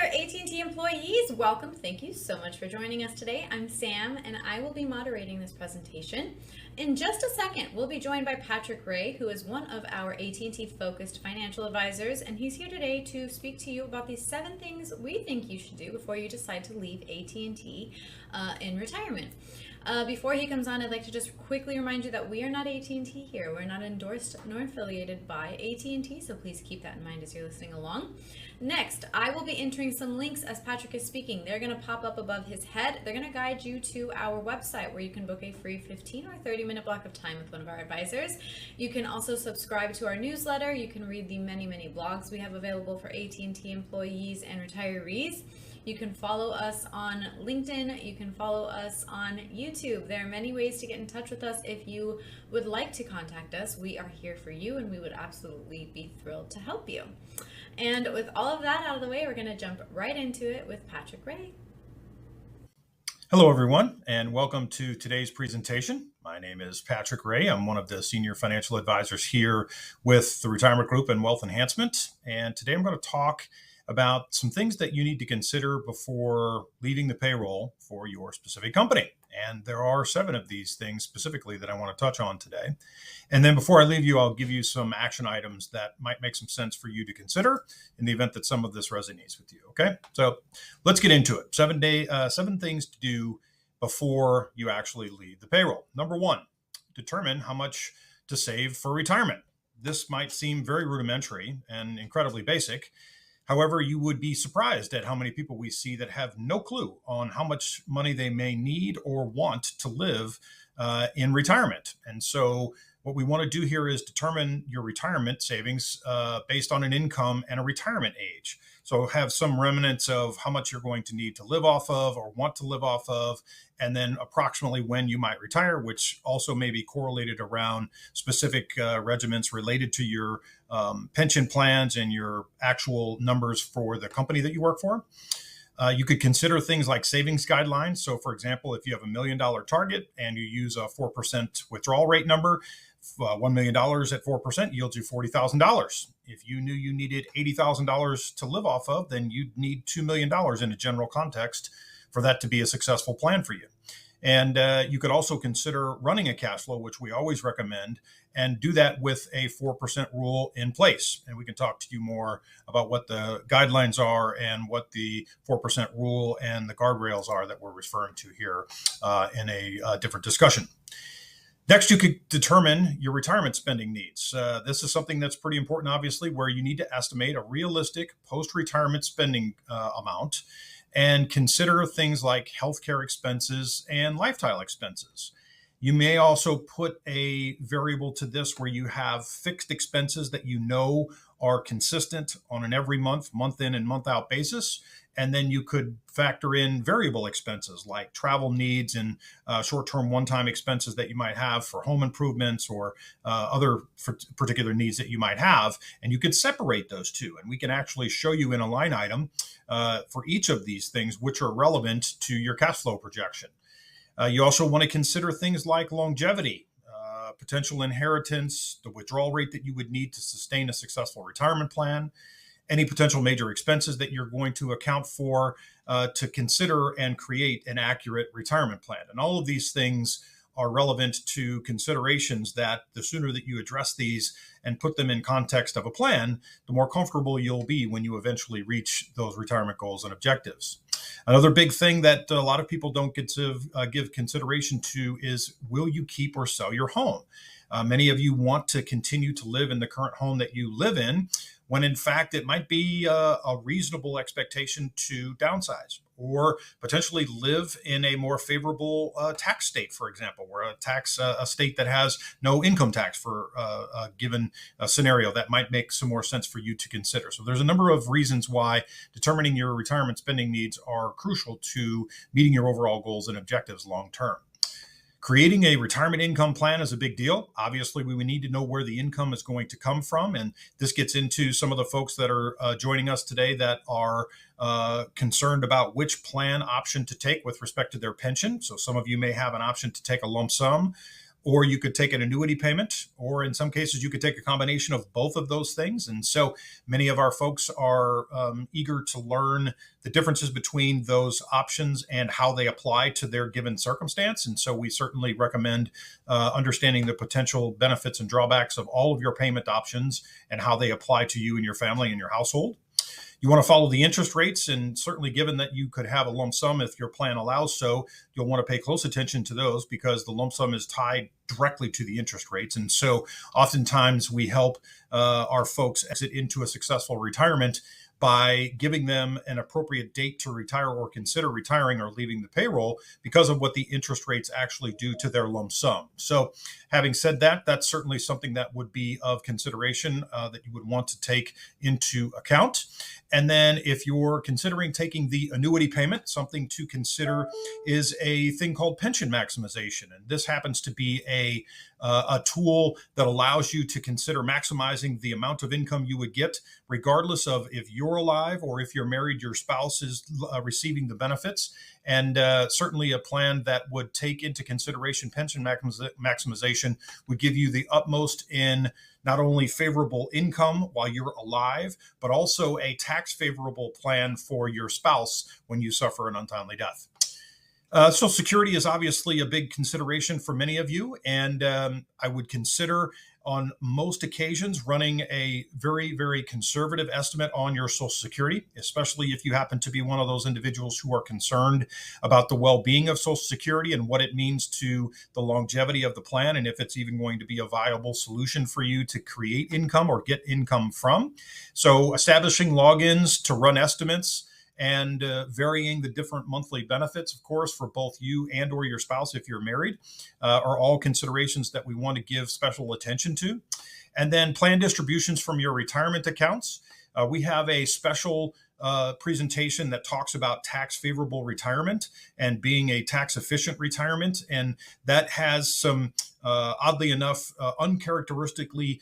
AT&T employees, welcome. Thank you so much for joining us today. I'm Sam, and I will be moderating this presentation. In just a second, we'll be joined by Patrick Ray, who is one of our AT&T focused financial advisors, and he's here today to speak to you about the 7 things we think you should do before you decide to leave AT&T in retirement. Before he comes on, I'd like to just quickly remind you that we are not AT&T here. We're not endorsed nor affiliated by AT&T, so please keep that in mind as you're listening along. Next, I will be entering some links as Patrick is speaking. They're going to pop up above his head. They're going to guide you to our website where you can book a free 15 or 30-minute block of time with one of our advisors. You can also subscribe to our newsletter. You can read the many, many blogs we have available for AT&T employees and retirees. You can follow us on LinkedIn. You can follow us on YouTube. There are many ways to get in touch with us. If you would like to contact us, we are here for you, and we would absolutely be thrilled to help you. And with all of that out of the way, we're going to jump right into it with Patrick Ray. Hello, everyone, and welcome to today's presentation. My name is Patrick Ray. I'm one of the senior financial advisors here with the Retirement Group and Wealth Enhancement. And today I'm going to talk about some things that you need to consider before leaving the payroll for your specific company. And there are 7 of these things specifically that I want to touch on today. And then before I leave you, I'll give you some action items that might make some sense for you to consider in the event that some of this resonates with you. Okay, so let's get into it. 7 things to do before you actually leave the payroll. Number 1, determine how much to save for retirement. This might seem very rudimentary and incredibly basic. However, you would be surprised at how many people we see that have no clue on how much money they may need or want to live in retirement. And so what we want to do here is determine your retirement savings based on an income and a retirement age. So have some remnants of how much you're going to need to live off of or want to live off of, and then approximately when you might retire, which also may be correlated around specific regimens related to your pension plans and your actual numbers for the company that you work for. You could consider things like savings guidelines. So for example, if you have $1 million target and you use a 4% withdrawal rate number, $1 million at 4% yields you $40,000. If you knew you needed $80,000 to live off of, then you'd need $2 million in a general context for that to be a successful plan for you. And you could also consider running a cash flow, which we always recommend, and do that with a 4% rule in place. And we can talk to you more about what the guidelines are and what the 4% rule and the guardrails are that we're referring to here in a different discussion. Next, you could determine your retirement spending needs. This is something that's pretty important, obviously, where you need to estimate a realistic post-retirement spending amount and consider things like healthcare expenses and lifestyle expenses. You may also put a variable to this where you have fixed expenses that you know are consistent on an every month in and month out basis. And then you could factor in variable expenses like travel needs and short-term one-time expenses that you might have for home improvements or other particular needs that you might have. And you could separate those two. And we can actually show you in a line item for each of these things which are relevant to your cash flow projection. You also want to consider things like longevity, potential inheritance, the withdrawal rate that you would need to sustain a successful retirement plan, any potential major expenses that you're going to account for to consider and create an accurate retirement plan. And all of these things are relevant to considerations that the sooner that you address these and put them in context of a plan, the more comfortable you'll be when you eventually reach those retirement goals and objectives. Another big thing that a lot of people don't get to give consideration to is, will you keep or sell your home? Many of you want to continue to live in the current home that you live in, when in fact it might be a reasonable expectation to downsize or potentially live in a more favorable tax state, for example, where a state that has no income tax for a given scenario. That might make some more sense for you to consider. So there's a number of reasons why determining your retirement spending needs are crucial to meeting your overall goals and objectives long term. Creating a retirement income plan is a big deal. Obviously, we need to know where the income is going to come from. And this gets into some of the folks that are joining us today that are concerned about which plan option to take with respect to their pension. So some of you may have an option to take a lump sum, or you could take an annuity payment, or in some cases, you could take a combination of both of those things. And so many of our folks are eager to learn the differences between those options and how they apply to their given circumstance. And so we certainly recommend understanding the potential benefits and drawbacks of all of your payment options and how they apply to you and your family and your household. You want to follow the interest rates, and certainly given that you could have a lump sum if your plan allows so, you'll want to pay close attention to those because the lump sum is tied directly to the interest rates. And so oftentimes we help our folks exit into a successful retirement by giving them an appropriate date to retire or consider retiring or leaving the payroll because of what the interest rates actually do to their lump sum. So having said that, that's certainly something that would be of consideration that you would want to take into account. And then if you're considering taking the annuity payment, something to consider is a thing called pension maximization. And this happens to be a tool that allows you to consider maximizing the amount of income you would get, regardless of if you're alive or if you're married, your spouse is receiving the benefits. And certainly a plan that would take into consideration pension maximization would give you the utmost in not only favorable income while you're alive, but also a tax favorable plan for your spouse when you suffer an untimely death. Social Security is obviously a big consideration for many of you, and I would consider on most occasions running a very, very conservative estimate on your Social Security, especially if you happen to be one of those individuals who are concerned about the well-being of Social Security and what it means to the longevity of the plan, and if it's even going to be a viable solution for you to create income or get income from. So establishing logins to run estimates and varying the different monthly benefits, of course, for both you and or your spouse if you're married, are all considerations that we want to give special attention to. And then plan distributions from your retirement accounts. We have a special presentation that talks about tax favorable retirement and being a tax efficient retirement. And that has some, oddly enough, uncharacteristically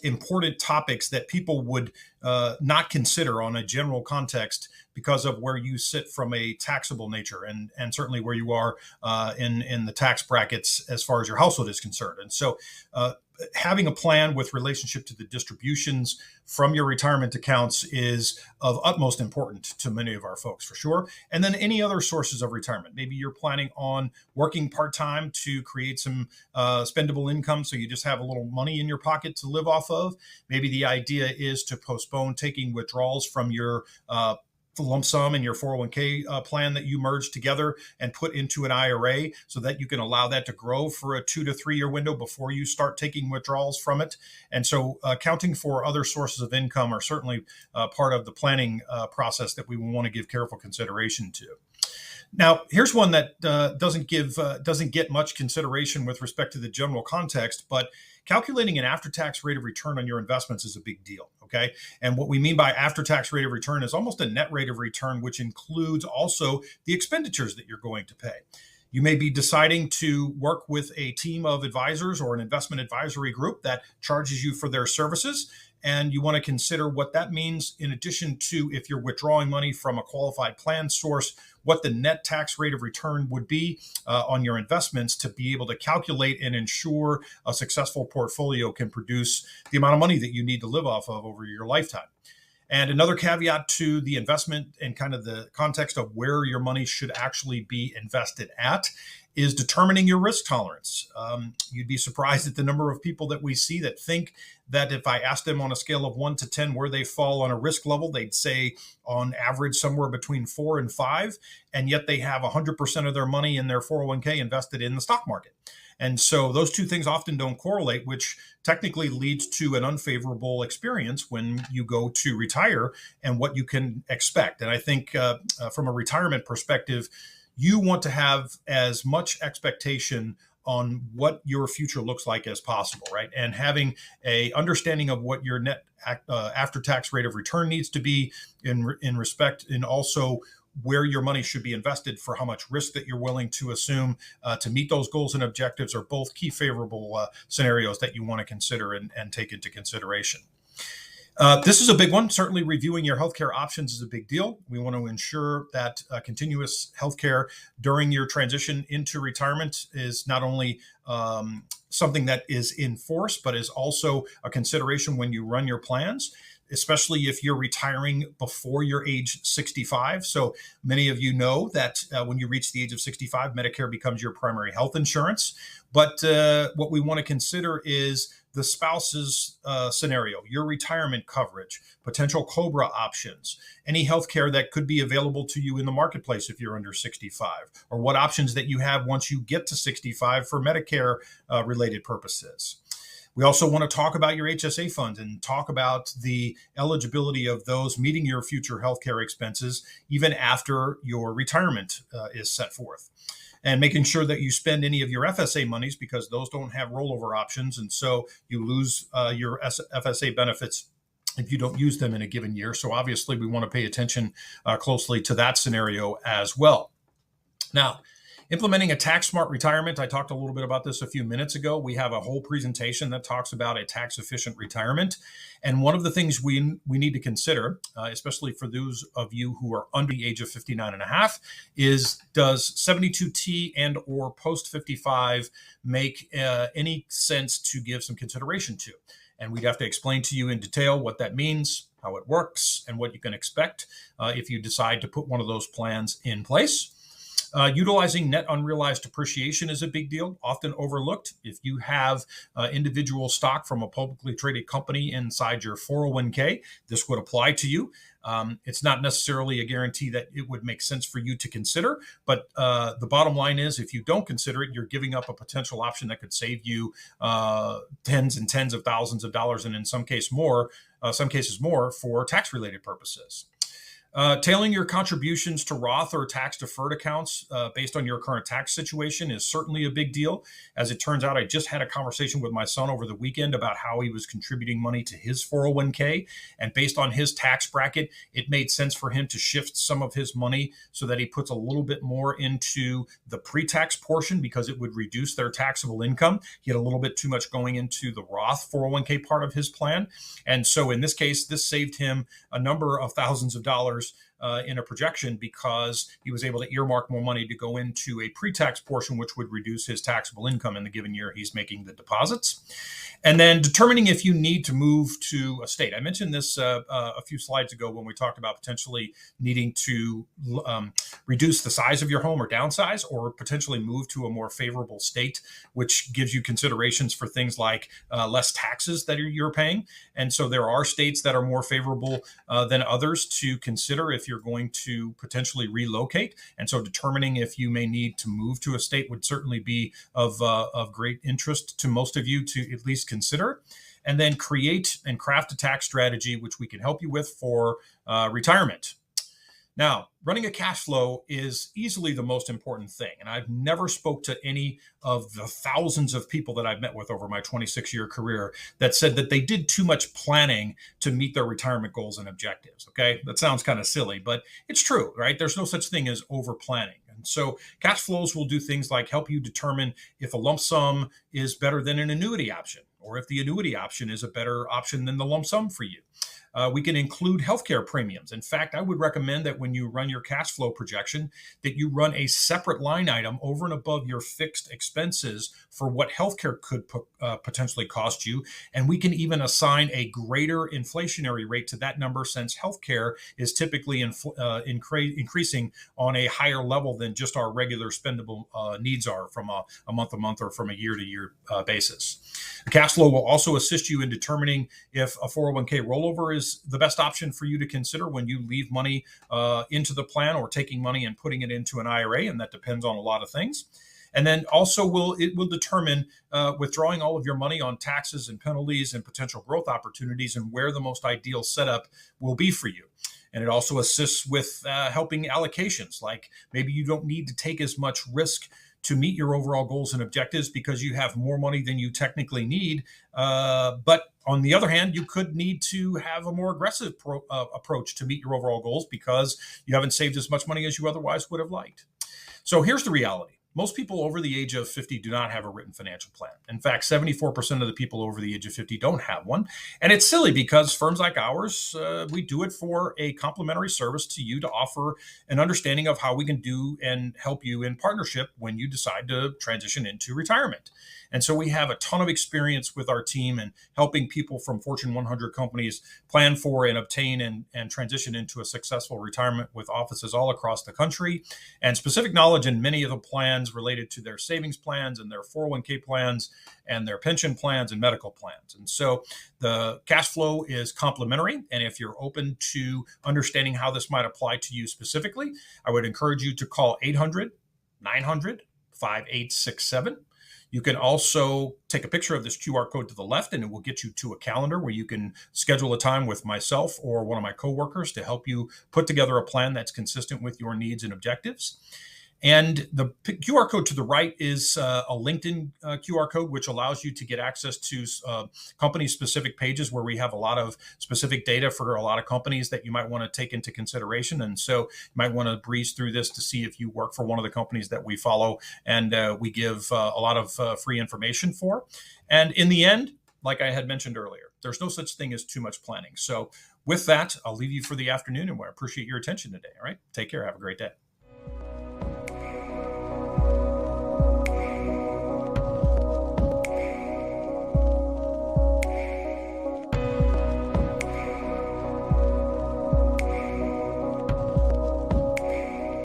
important topics that people would not consider on a general context because of where you sit from a taxable nature and certainly where you are in the tax brackets as far as your household is concerned. And so having a plan with relationship to the distributions from your retirement accounts is of utmost importance to many of our folks, for sure. And then any other sources of retirement. Maybe you're planning on working part-time to create some spendable income, so you just have a little money in your pocket to live off of. Maybe the idea is to postpone taking withdrawals from your lump sum in your 401k plan that you merge together and put into an IRA so that you can allow that to grow for a 2 to 3 year window before you start taking withdrawals from it. And so accounting for other sources of income are certainly part of the planning process that we want to give careful consideration to. Now, here's one that doesn't get much consideration with respect to the general context, but calculating an after-tax rate of return on your investments is a big deal, okay? And what we mean by after-tax rate of return is almost a net rate of return, which includes also the expenditures that you're going to pay. You may be deciding to work with a team of advisors or an investment advisory group that charges you for their services, and you want to consider what that means in addition to if you're withdrawing money from a qualified plan source, what the net tax rate of return would be on your investments to be able to calculate and ensure a successful portfolio can produce the amount of money that you need to live off of over your lifetime. And another caveat to the investment and kind of the context of where your money should actually be invested at is determining your risk tolerance. You'd be surprised at the number of people that we see that think that if I asked them on a scale of 1 to 10 where they fall on a risk level, they'd say on average somewhere between 4 and 5, and yet they have 100% of their money in their 401k invested in the stock market. And so those two things often don't correlate, which technically leads to an unfavorable experience when you go to retire and what you can expect. And I think from a retirement perspective, you want to have as much expectation on what your future looks like as possible, right? And having a understanding of what your net after-tax rate of return needs to be in respect, and also where your money should be invested for how much risk that you're willing to assume to meet those goals and objectives are both key favorable scenarios that you want to consider and take into consideration. This is a big one. Certainly, reviewing your healthcare options is a big deal. We want to ensure that continuous healthcare during your transition into retirement is not only something that is in force, but is also a consideration when you run your plans, especially if you're retiring before your age 65. So many of you know that when you reach the age of 65, Medicare becomes your primary health insurance. But what we want to consider is the spouse's scenario, your retirement coverage, potential COBRA options, any healthcare that could be available to you in the marketplace if you're under 65, or what options that you have once you get to 65 for Medicare related purposes. We also want to talk about your HSA funds and talk about the eligibility of those meeting your future healthcare expenses even after your retirement is set forth. And making sure that you spend any of your FSA monies, because those don't have rollover options. And so you lose your FSA benefits if you don't use them in a given year. So obviously we want to pay attention closely to that scenario as well. Now, implementing a tax smart retirement. I talked a little bit about this a few minutes ago. We have a whole presentation that talks about a tax efficient retirement. And one of the things we need to consider, especially for those of you who are under the age of 59 and a half, is does 72T and or post 55 make any sense to give some consideration to? And we'd have to explain to you in detail what that means, how it works, and what you can expect if you decide to put one of those plans in place. Utilizing net unrealized appreciation is a big deal, often overlooked. If you have individual stock from a publicly traded company inside your 401k, this would apply to you. It's not necessarily a guarantee that it would make sense for you to consider, but the bottom line is if you don't consider it, you're giving up a potential option that could save you tens and tens of thousands of dollars, and in some cases more for tax-related purposes. Tailing your contributions to Roth or tax deferred accounts based on your current tax situation is certainly a big deal. As it turns out, I just had a conversation with my son over the weekend about how he was contributing money to his 401k. And based on his tax bracket, it made sense for him to shift some of his money so that he puts a little bit more into the pre-tax portion because it would reduce their taxable income. He had a little bit too much going into the Roth 401k part of his plan. And so in this case, this saved him a number of thousands of dollars in a projection because he was able to earmark more money to go into a pre-tax portion, which would reduce his taxable income in the given year he's making the deposits. And then determining if you need to move to a state. I mentioned this a few slides ago when we talked about potentially needing to reduce the size of your home or downsize, or potentially move to a more favorable state, which gives you considerations for things like less taxes that you're paying. And so there are states that are more favorable than others to consider if you're going to potentially relocate. And so determining if you may need to move to a state would certainly be of great interest to most of you to at least consider. And then create and craft a tax strategy, which we can help you with for retirement. Now, running a cash flow is easily the most important thing. And I've never spoke to any of the thousands of people that I've met with over my 26-year career that said that they did too much planning to meet their retirement goals and objectives. Okay, that sounds kind of silly, but it's true, right? There's no such thing as over planning. And so cash flows will do things like help you determine if a lump sum is better than an annuity option, or if the annuity option is a better option than the lump sum for you. We can include healthcare premiums. In fact, I would recommend that when you run your cash flow projection, that you run a separate line item over and above your fixed expenses for what healthcare could potentially cost you. And we can even assign a greater inflationary rate to that number, since healthcare is typically increasing on a higher level than just our regular spendable needs are from a month or from a year-to-year basis. The cash flow will also assist you in determining if a 401k rollover is the best option for you to consider when you leave money into the plan, or taking money and putting it into an IRA, and that depends on a lot of things. And then also it will determine withdrawing all of your money on taxes and penalties and potential growth opportunities, and where the most ideal setup will be for you. And it also assists with helping allocations, like maybe you don't need to take as much risk to meet your overall goals and objectives because you have more money than you technically need. But on the other hand, you could need to have a more aggressive approach to meet your overall goals because you haven't saved as much money as you otherwise would have liked. So here's the reality. most people over the age of 50 do not have a written financial plan. In fact, 74% of the people over the age of 50 don't have one. And it's silly because firms like ours, we do it for a complimentary service to you to offer an understanding of how we can do and help you in partnership when you decide to transition into retirement. And so we have a ton of experience with our team and helping people from Fortune 100 companies plan for and obtain and transition into a successful retirement with offices all across the country, and specific knowledge in many of the plans related to their savings plans and their 401k plans and their pension plans and medical plans. And so the cash flow is complimentary. And if you're open to understanding how this might apply to you specifically, I would encourage you to call 800-900-5867. You can also take a picture of this QR code to the left, and it will get you to a calendar where you can schedule a time with myself or one of my coworkers to help you put together a plan that's consistent with your needs and objectives. And the QR code to the right is a LinkedIn QR code, which allows you to get access to company-specific pages where we have a lot of specific data for a lot of companies that you might want to take into consideration. And so you might want to breeze through this to see if you work for one of the companies that we follow and we give a lot of free information for. And in the end, like I had mentioned earlier, there's no such thing as too much planning. So with that, I'll leave you for the afternoon, and I appreciate your attention today. All right. Take care. Have a great day.